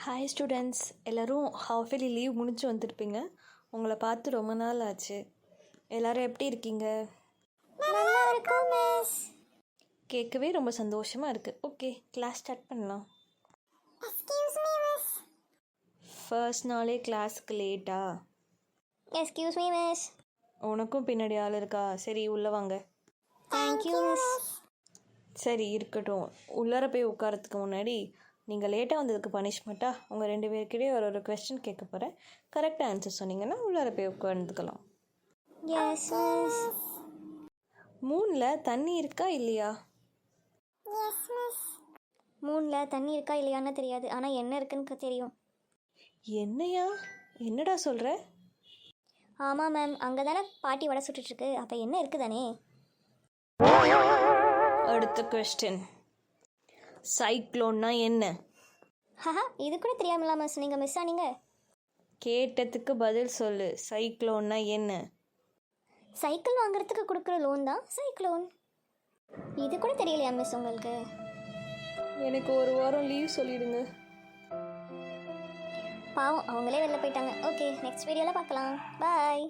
Hi students, எல்லோரும் half yearly leave முடிஞ்சு வந்திருப்பீங்க. உங்களை பார்த்து ரொம்ப நாள் ஆச்சு. எல்லோரும் எப்படி இருக்கீங்க? நல்லா இருக்கும் மிஸ். கேட்கவே ரொம்ப சந்தோஷமாக இருக்குது. ஓகே, கிளாஸ் ஸ்டார்ட் பண்ணலாம். Excuse me miss. ஃபர்ஸ்ட் நாளே கிளாஸுக்கு லேட்டா? Excuse me miss. உனக்கும் பின்னாடி ஆள் இருக்கா? சரி, உள்ளே வாங்க. Thank you miss. சரி இருக்கட்டும். உள்ளார போய் உட்காரத்துக்கு முன்னாடி நீங்கள் லேட்டாக வந்ததுக்கு பனிஷ்மெண்ட்டாக உங்கள் 2 பேர்கிட்டயே ஒரு கொஸ்டின் கேட்க போகிறேன். கரெக்டாக ஆன்சர் சொன்னீங்கன்னா உள்ளார போய் உட்காந்துக்கலாம். Yes miss. மூணில் தண்ணி இருக்கா இல்லையா? Yes miss. மூணில் தண்ணி இருக்கா இல்லையான்னு தெரியாது, ஆனால் என்ன இருக்குன்னு தெரியும். என்னையா? என்னடா சொல்கிற? ஆமாம் மேம், அங்கே தானே பாட்டி வடை சுட்டுட்ருக்கு. அப்போ என்ன இருக்குதானே? அடுத்த கொஸ்டின், சைக்ளோன்னா என்ன? ஹஹா, இது கூட தெரியாமலா மிஸ் நீங்கள் மிஸ் ஆனீங்க? கேட்டதுக்கு பதில் சொல்லு. சைக்ளோன்னா என்ன? சைக்கிள் வாங்குறதுக்கு கொடுக்குற லோன் தான் சைக்ளோன். இது கூட தெரியலையா மிஸ் உங்களுக்கு? எனக்கு ஒரு வாரம் லீவ் சொல்லிடுங்க. பாவம், அவங்களே வெளில போயிட்டாங்க. ஓகே, நெக்ஸ்ட் வீடியோவில் பார்க்கலாம். பாய்.